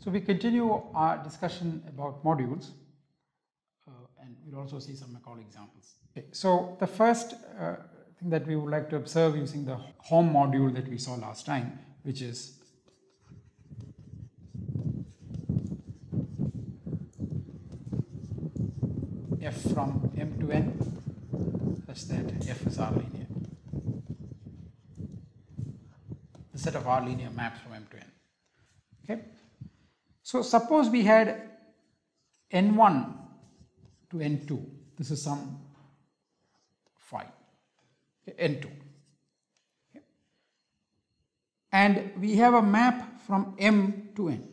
So we continue our discussion about modules, and we'll also see some Macaulay examples. Okay, so the first thing that we would like to observe using the home module that we saw last time, which is f from M to N such that f is R linear. The set of R linear maps from M to N. Okay. So suppose we had N1 to N2. This is some phi, okay, N2. Okay. And we have a map from M to N.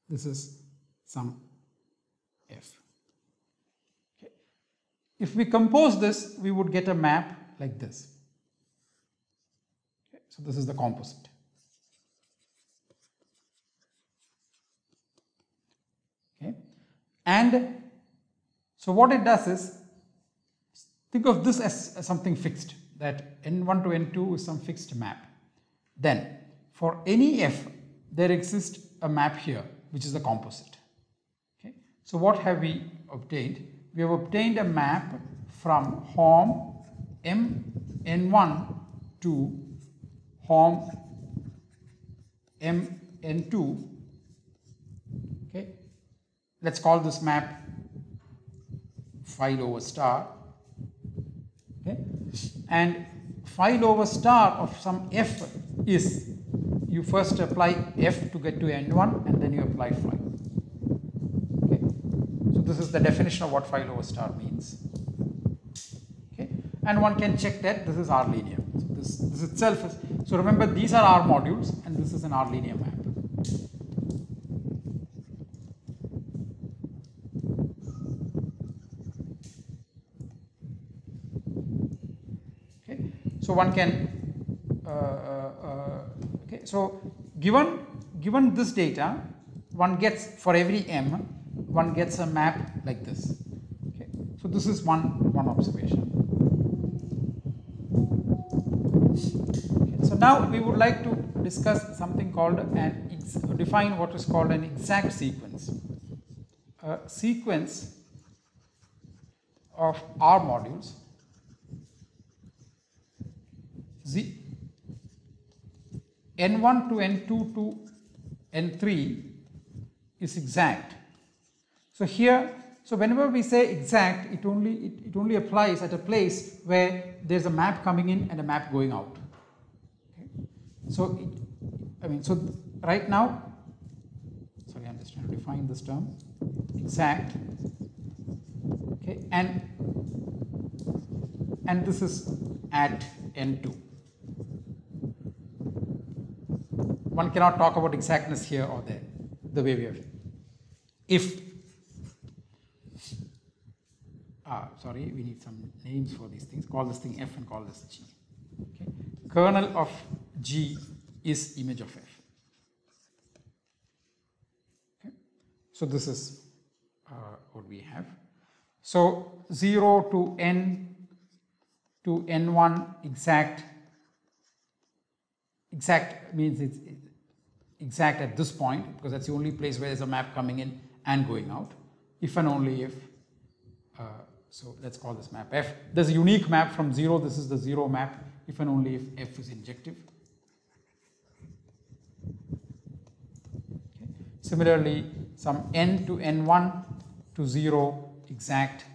This is some f. Okay. If we compose this, we would get a map like this. Okay. So this is the composite. Okay. And so what it does is, think of this as something fixed, that N1 to N2 is some fixed map. Then for any f, there exists a map here, which is the composite. Okay. So what have we obtained? We have obtained a map from home Mn1 to home Mn2. Okay. Let's call this map phi over star. Okay. And phi over star of some f is, you first apply f to get to N1 and then you apply phi. Okay. So this is the definition of what phi over star means. Okay. And one can check that this is R linear. So this itself is, so remember these are R modules and this is an R linear map. Okay. So one can okay, so given this data, one gets, for every m, one gets a map like this. Okay. So this is one observation. Okay. So now we would like to discuss something called define what is called an exact sequence. A sequence of R modules N1 to N2 to N3 is exact. So here, so whenever we say exact, it only applies at a place where there's a map coming in and a map going out. Okay. So so right now, sorry, I'm just trying to define this term, exact. Okay, and this is at N2. One cannot talk about exactness here or there, the way we have. If, sorry, we need some names for these things. Call this thing F and call this G. Okay. Kernel of G is image of F. Okay. So this is what we have. So 0 to N to N1 exact means it's exact at this point, because that's the only place where there's a map coming in and going out, if and only if, so let's call this map F. There's a unique map from 0, this is the 0 map, if and only if F is injective. Okay. Similarly, some N to N1 to 0 exact,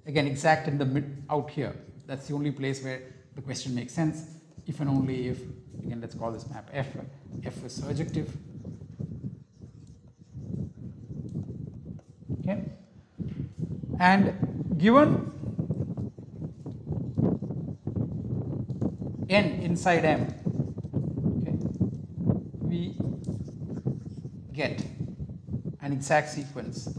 again exact in the mid out here, that's the only place where the question makes sense, if and only if, again let's call this map F, F is surjective. Okay. And given N inside M, okay, we get an exact sequence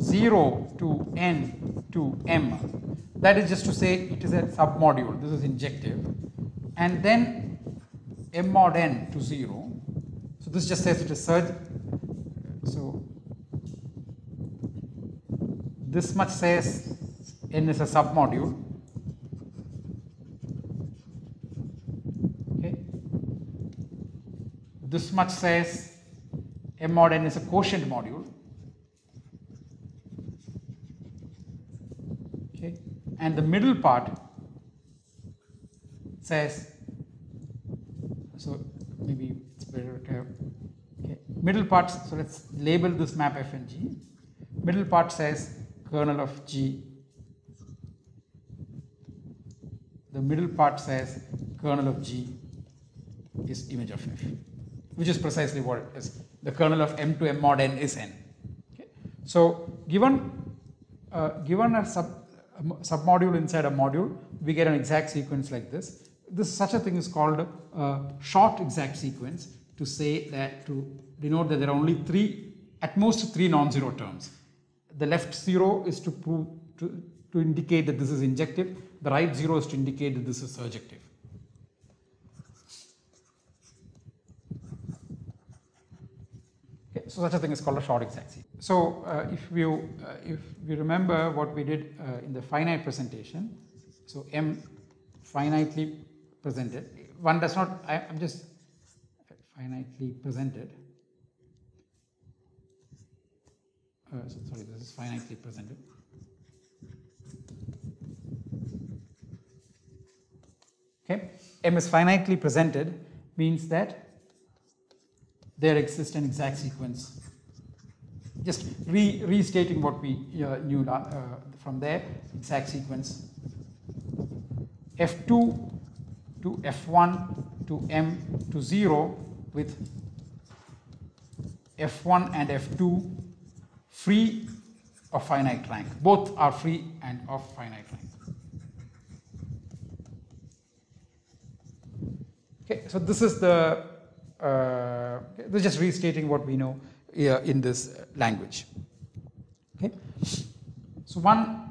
0 to N to M. That is just to say it is a submodule, this is injective, and then M mod N to 0. So this just says it is surge. So this much says N is a submodule, this much says m mod n is a quotient module. Okay, and the middle part says, so maybe it's better to have, okay, middle part, so let's label this map f and g. Middle part says kernel of g. The middle part says kernel of g is image of f, which is precisely what it is. The kernel of m to m mod n is n. Okay. So given a submodule inside a module, we get an exact sequence like this. Such a thing is called a short exact sequence, to say that, to denote that there are only at most three non-zero terms. The left 0 is to indicate that this is injective. The right 0 is to indicate that this is surjective. Okay, so such a thing is called a short exact sequence. So if we remember what we did in the finite presentation, so m finitely presented. One does not. I'm just finitely presented. Sorry, this is finitely presented. Okay, m is finitely presented means that there exists an exact sequence. Just restating what we knew from there, exact sequence f2 to f1 to m to 0 with f1 and f2 free of finite rank. Both are free and of finite rank. Okay, so this is the this is just restating what we know in this language. Okay, so one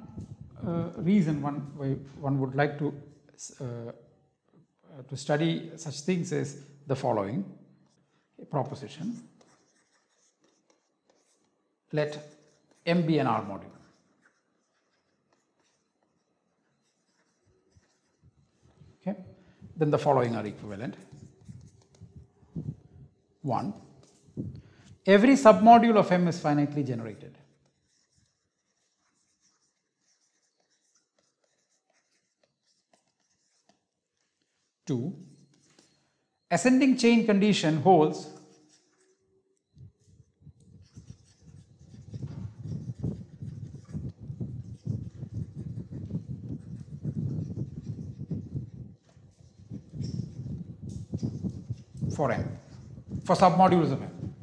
reason one would like to study such things is the following proposition: let M be an R module. Okay, then the following are equivalent. 1. Every submodule of M is finitely generated. 2. Ascending chain condition holds for M, for submodules of M.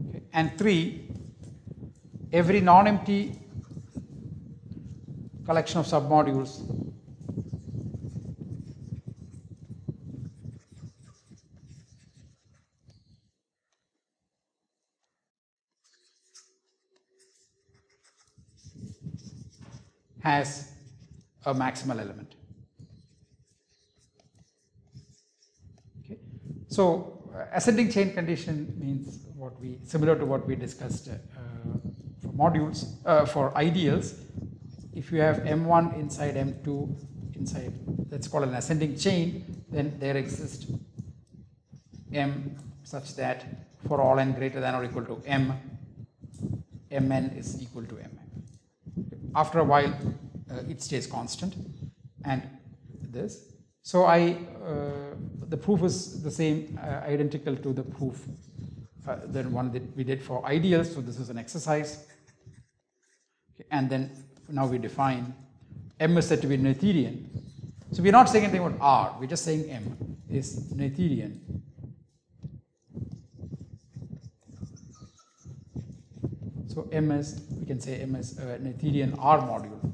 Okay. And 3, every non-empty collection of submodules has a maximal element. Okay. So ascending chain condition means similar to what we discussed for modules, for ideals. If you have M1 inside M2 inside, let's call it an ascending chain, then there exists M such that for all n greater than or equal to M, Mn is equal to Mn. After a while, it stays constant, and this. So the proof is the same, identical to the proof the one that we did for ideals. So this is an exercise, okay. And then now we define M is said to be Noetherian. So we're not saying anything about R, we're just saying M is Noetherian. So we can say M is a Noetherian R module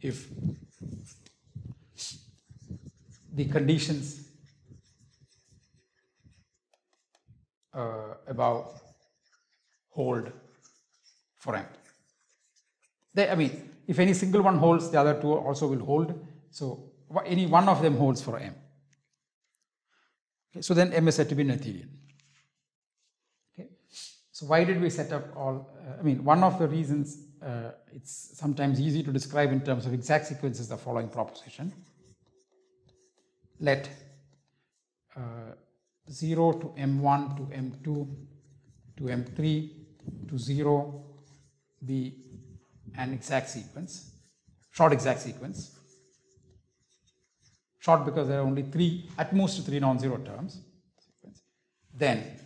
if the conditions above hold for M. If any single one holds, the other two also will hold. So any one of them holds for M. Okay, so then M is said to be Noetherian. Okay, So why did we set up all, one of the reasons it's sometimes easy to describe in terms of exact sequence is the following proposition. Let 0 to m1 to m2 to m3 to 0 be an exact sequence, short exact sequence. Short because there are only at most three non-zero terms. Then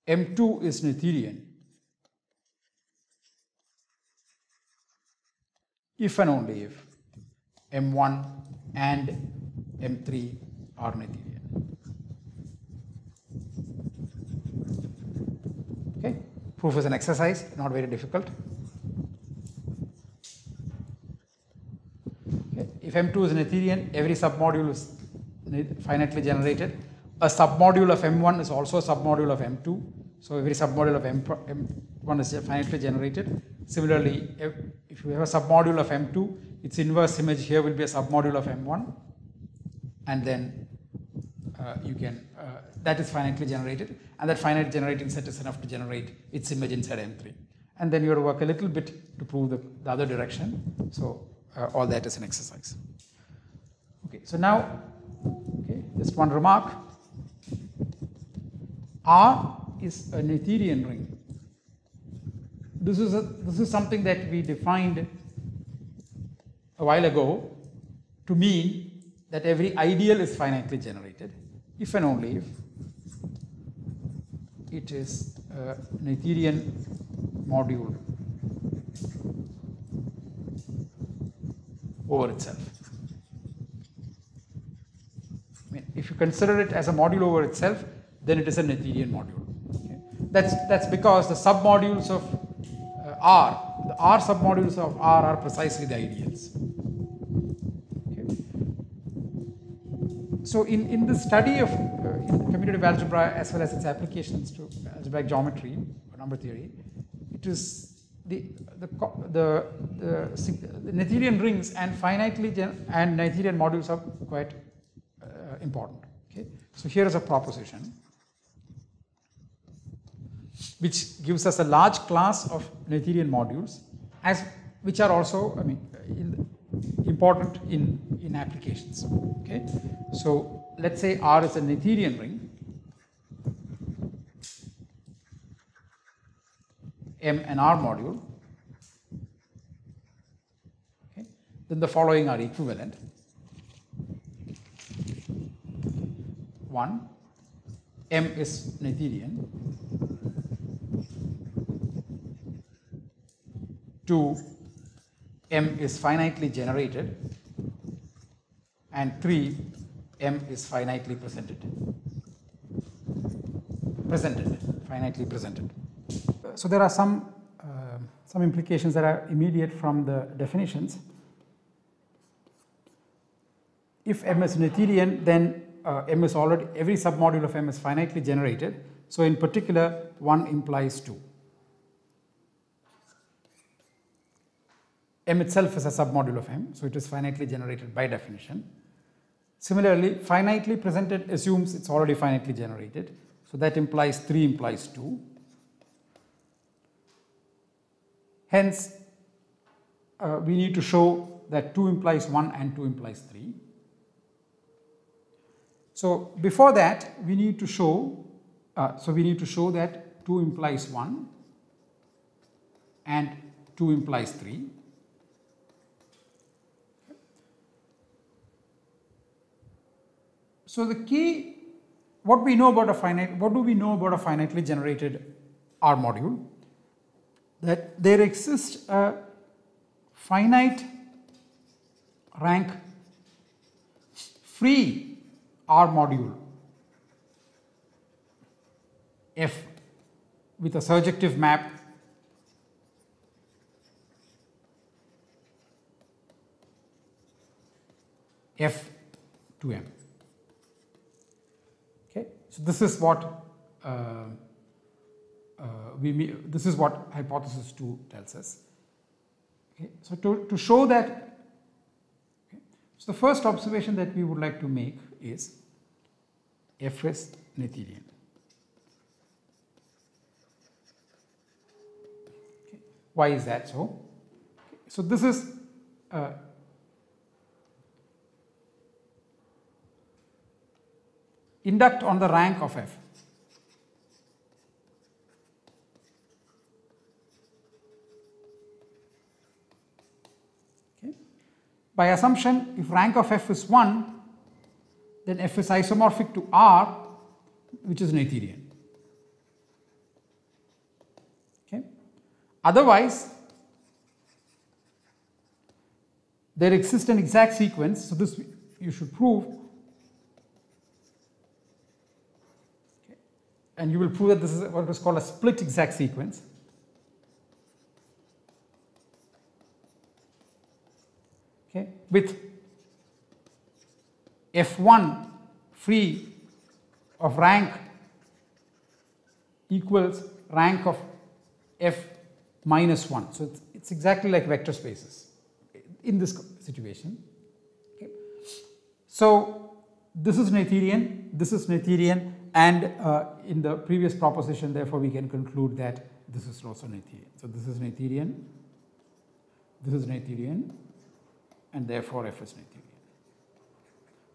M2 is Noetherian if and only if M1 and M3 are Noetherian. Okay, proof is an exercise, not very difficult. Okay. If M2 is Noetherian, every submodule is finitely generated. A submodule of M1 is also a submodule of M2. So every submodule of M1 is finitely generated. Similarly, if you have a submodule of M2, its inverse image here will be a submodule of M1. And then that is finitely generated. And that finite generating set is enough to generate its image inside M3. And then you have to work a little bit to prove the other direction. So all that is an exercise. Okay, so now, just one remark. R is a Noetherian ring. This is something that we defined a while ago to mean that every ideal is finitely generated if and only if it is a Noetherian module over itself. If you consider it as a module over itself, then it is a Noetherian module. Okay? That's because the submodules of R, the R submodules of R are precisely the ideals. Okay? So in the study of in commutative algebra as well as its applications to algebraic geometry or number theory, it is the Noetherian rings and and Noetherian modules are quite important. Okay? So here is a proposition which gives us a large class of Noetherian modules, which are also, important in applications. Okay, so let's say R is a Noetherian ring, M an R module. Okay, then the following are equivalent. 1, M is Noetherian. 2, M is finitely generated, and 3, M is finitely presented. Finitely presented. So there are some implications that are immediate from the definitions. If M is Noetherian, then M is already, every submodule of M is finitely generated. So in particular, 1 implies 2. M itself is a submodule of M, so it is finitely generated by definition. Similarly, finitely presented assumes it's already finitely generated, so that implies 3 implies 2. Hence, we need to show that 2 implies 1 and 2 implies 3. So before that, we need to show that 2 implies 1 and 2 implies 3. So the key, what do we know about a finitely generated R module? That there exists a finite rank free R module F with a surjective map F to M. Okay, so this is what this is what hypothesis 2 tells us. Okay, so to show that, okay, so the first observation that we would like to make is F is Noetherian. Why is that so? So this is induct on the rank of F. Okay. By assumption, if rank of F is 1, then F is isomorphic to R, which is Noetherian. Okay. Otherwise, there exists an exact sequence, so this you should prove, okay, and you will prove that this is what is called a split exact sequence. Okay, with F1 free of rank equals rank of F minus 1. So it's exactly like vector spaces in this situation. Okay. So this is Noetherian, and in the previous proposition, therefore, we can conclude that this is also Noetherian. So this is Noetherian, and therefore F is Noetherian.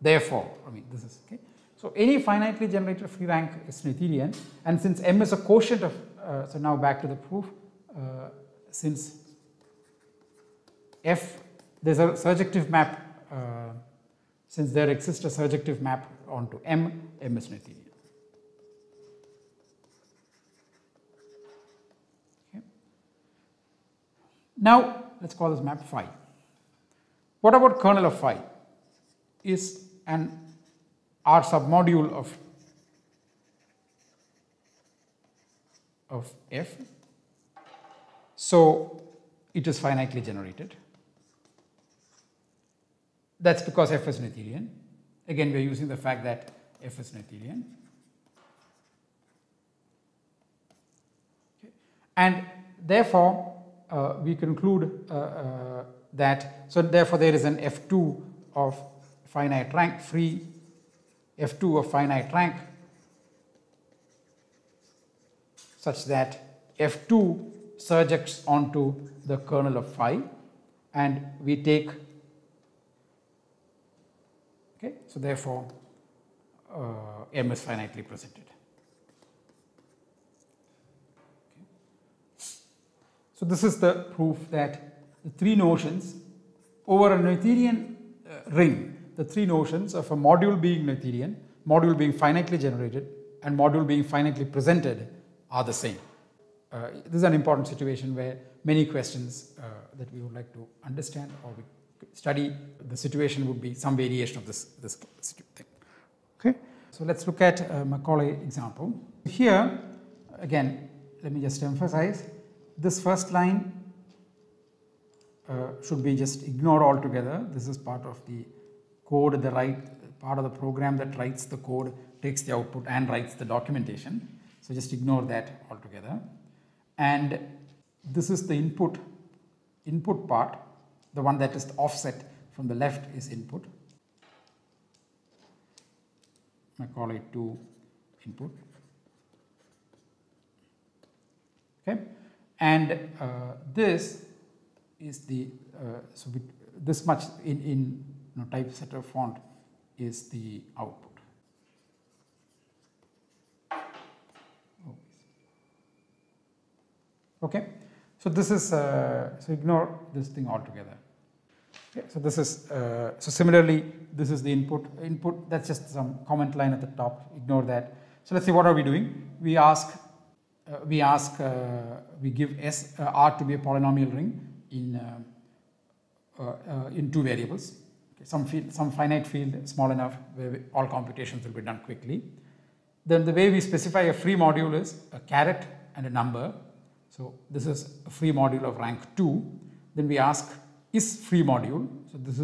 Therefore, I mean this is okay. So any finitely generated free rank is Noetherian, and since M is a quotient of, so now back to the proof, since F, there's a surjective map, since there exists a surjective map onto M is Noetherian. Okay. Now let's call this map phi. What about kernel of phi? Is an R submodule of F. So it is finitely generated. That's because F is Noetherian. Again, we are using the fact that F is Noetherian. Okay. And therefore, we conclude that, so therefore there is an F2 of finite rank, free F2 of finite rank, such that F2 surjects onto the kernel of phi, and we take, okay, so therefore M is finitely presented. Okay. So this is the proof that the three notions over a Noetherian ring, the three notions of a module being Noetherian, module being finitely generated, and module being finitely presented are the same. This is an important situation where many questions that we would like to understand or we study, the situation would be some variation of this thing. Okay, so let's look at a Macaulay example. Here, again, let me just emphasize, this first line should be just ignored altogether. This is part of the code, the part of the program that writes the code, takes the output and writes the documentation. So just ignore that altogether. And this is the input part, the one that is the offset from the left is input. I call it to input. Okay, and this is the this much in typesetter font is the output. Okay, so this is so ignore this thing altogether. Okay, so this is so similarly this is the input. That's just some comment line at the top. Ignore that. So let's see, what are we doing? We give R to be a polynomial ring in two variables. Okay, some finite field small enough where all computations will be done quickly. Then the way we specify a free module is a caret and a number. So this is a free module of rank 2. Then we ask, is free module? So this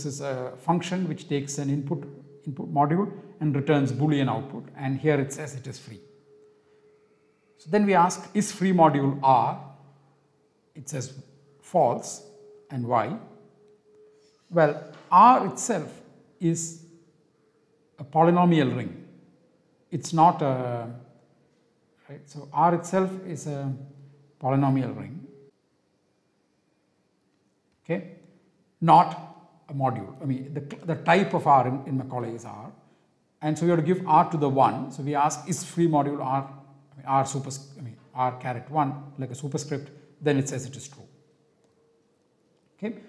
is a function which takes an input module and returns Boolean output, and here it says it is free. So then we ask, is free module R? It says false, and why? Well, R itself is a polynomial ring. It's not a, right? So R itself is a polynomial ring, okay, not a module. I mean, the type of R in Macaulay is R, and so we have to give R to the 1. So we ask, is free module R, R caret 1 like a superscript? Then it says it is true. Okay,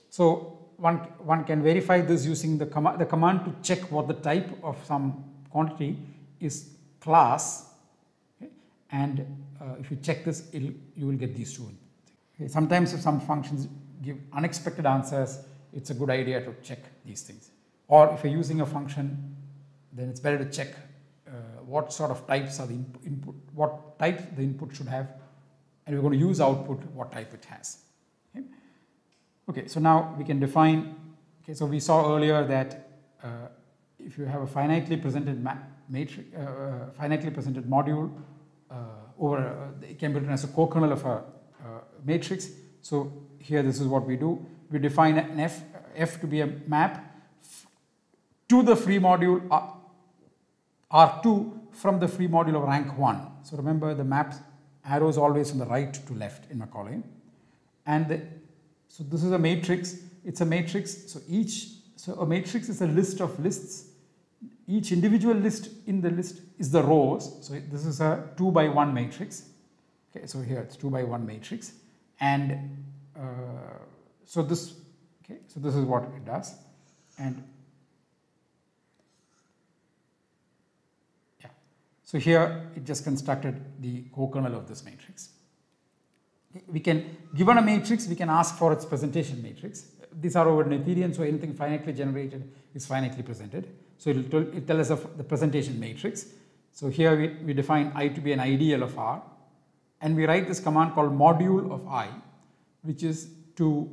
so one can verify this using the command to check what the type of some quantity is class, okay? And if you check this, you will get these two. Okay? Sometimes if some functions give unexpected answers, it's a good idea to check these things. Or if you're using a function, then it's better to check what sort of types are the input, what type the input should have, and we're going to use output what type it has. Okay, okay, so now we can define. Okay, so we saw earlier that if you have a finitely presented matrix, finitely presented module it can be written as a co-kernel of a matrix. So here this is what we do. We define an f to be a map to the free module R2 from the free module of rank 1. So remember, the map arrow is always from the right to left in Macaulay. And so this is a matrix. It's a matrix. So a matrix is a list of lists. Each individual list in the list is the rows. So this is a 2 by 1 matrix. Okay, so here it's 2 by 1 matrix. And so this is what it does. And so here it just constructed the co-kernel of this matrix. We can, given a matrix, we can ask for its presentation matrix. These are over Noetherian, so anything finitely generated is finitely presented. So it will tell us of the presentation matrix. So here we define I to be an ideal of R, and we write this command called module of I, which is to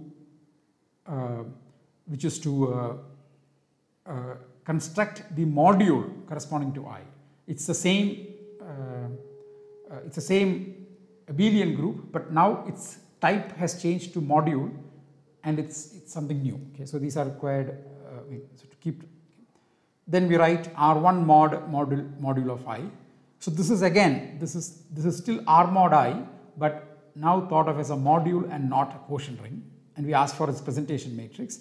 construct the module corresponding to I. It's the same abelian group, but now its type has changed to module, and it's something new. Okay, so these are required so to keep. Then we write R1 module of I. So this is again this is still R mod I, but now thought of as a module and not a quotient ring, and we ask for its presentation matrix.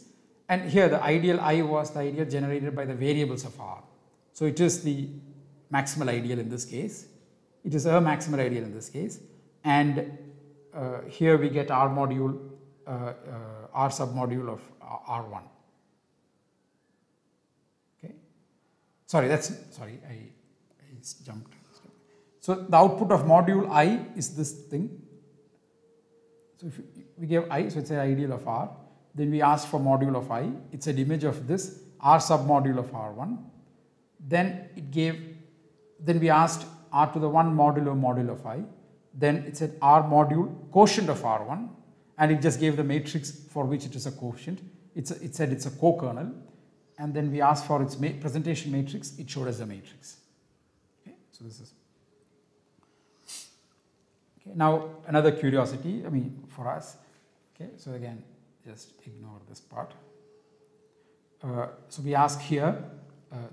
And here the ideal I was the ideal generated by the variables of R. So it is the maximal ideal in this case. It is a maximal ideal in this case, and here we get R module, R submodule of R1. Okay, I jumped. So the output of module I is this thing. So if we give I, so it's an ideal of R. Then we ask for module of I. It's an image of this R submodule of R1. Then we asked R to the 1 module of I. Then it said R module quotient of R1, and it just gave the matrix for which it is a quotient. It said it's a co-kernel, and then we asked for its presentation matrix. It showed us the matrix. Okay, so this is. Okay, now another curiosity, for us. Okay, so again, just ignore this part. So we ask here,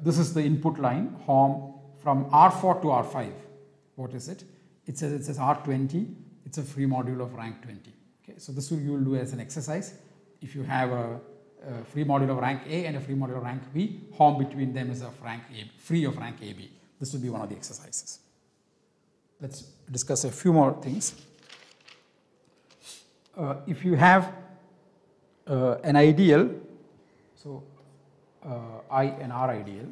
this is the input line, home from R4 to R5. What is it? It says R20. It's a free module of rank 20. Okay, so this you will do as an exercise. If you have a free module of rank A and a free module of rank B, home between them is of rank A, free of rank AB. This will be one of the exercises. Let's discuss a few more things. If you have an ideal, so I and R ideal,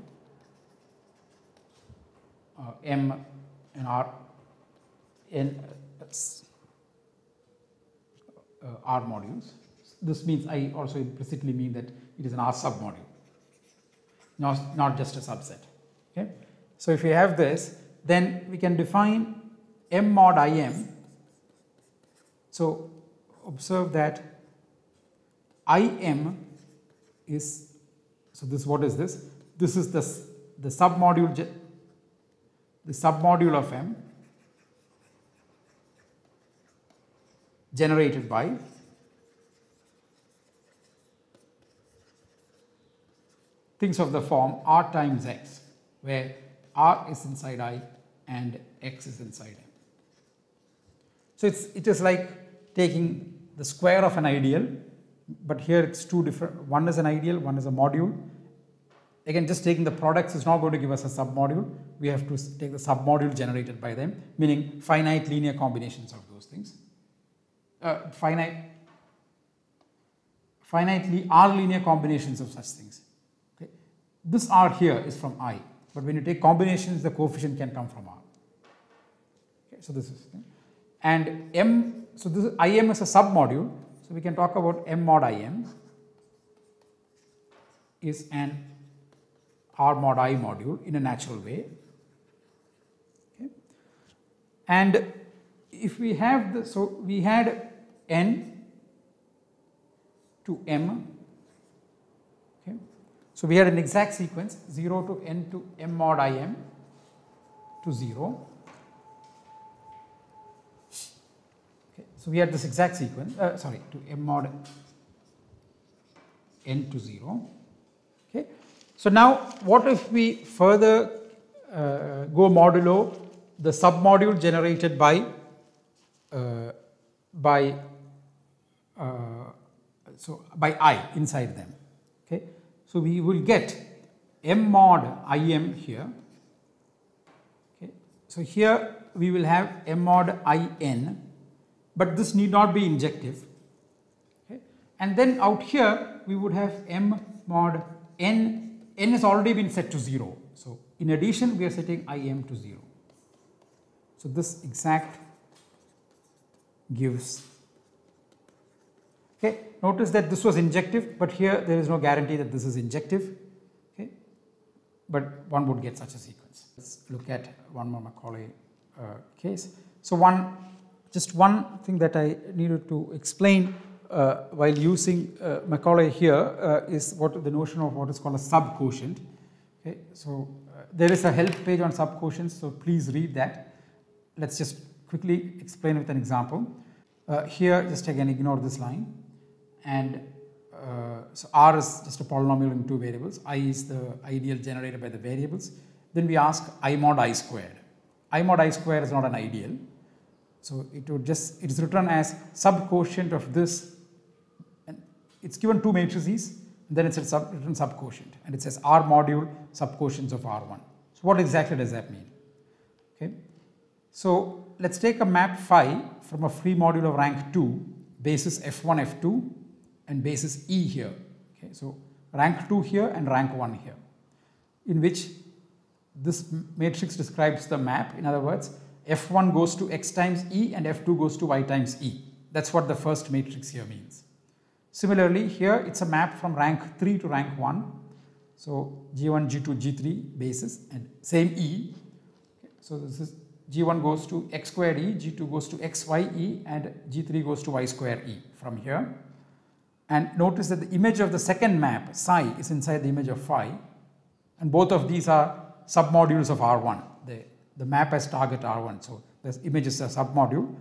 M and R R modules. This means I also implicitly mean that it is an R submodule, not just a subset. Okay? So if we have this, then we can define M mod IM. So observe that IM is, so this, what is this? This is the submodule of M generated by things of the form R times X, where R is inside I and X is inside M. So it is like taking the square of an ideal, but here it's two different, one is an ideal, one is a module. Again, just taking the products is not going to give us a submodule. We have to take the submodule generated by them, meaning finite linear combinations of those things. Finitely R linear combinations of such things. Okay. This R here is from I, but when you take combinations, the coefficient can come from R. Okay, so this is, and M, so this is, IM is a submodule, so we can talk about M mod IM is an R mod I module in a natural way. Okay. And if we have the, so we had N to M, okay. So we had an exact sequence 0 to N to M mod IM to 0. Okay. So we had this exact sequence, to M mod N to 0. Okay. So now what if we further go modulo the submodule generated by I inside them. Okay. So we will get M mod IM here. Okay. So here we will have M mod IN, but this need not be injective. Okay. And then out here we would have M mod N. N has already been set to 0. So in addition we are setting IM to 0. So this exact gives. Okay. Notice that this was injective, but here there is no guarantee that this is injective. Okay. But one would get such a sequence. Let's look at one more Macaulay case. So just one thing that I needed to explain while using Macaulay here is what the notion of what is called a subquotient. Okay. So there is a help page on subquotients, so please read that. Let's just quickly explain with an example. Here just again ignore this line, and so R is just a polynomial in two variables. I is the ideal generated by the variables. Then we ask I mod I squared. I mod I squared is not an ideal, so it is written as subquotient of this, and it's given two matrices, and then it's written subquotient, and it says R module subquotients of R1. So what exactly does that mean? Okay. So let's take a map phi from a free module of rank 2, basis F1, F2, and basis E here. Okay, so rank 2 here and rank 1 here, in which this matrix describes the map. In other words, F1 goes to X times E and F2 goes to Y times E. That's what the first matrix here means. Similarly, here it's a map from rank 3 to rank 1. So G1, G2, G3 basis and same E. Okay, so this is G1 goes to X squared E, G2 goes to X, Y, E, and G3 goes to Y square E from here. And notice that the image of the second map, psi, is inside the image of phi, and both of these are submodules of R1. The map has target R1, so this image is a submodule,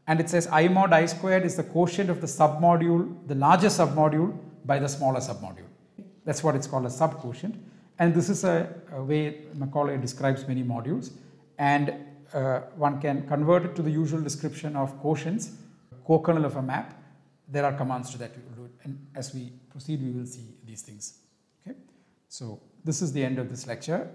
and it says I mod I squared is the quotient of the submodule, the larger submodule by the smaller submodule. That's what it's called a subquotient, and this is a way Macaulay describes many modules, and one can convert it to the usual description of quotients, co-kernel of a map. There are commands to that we will do it, and as we proceed we will see these things. Okay, so this is the end of this lecture.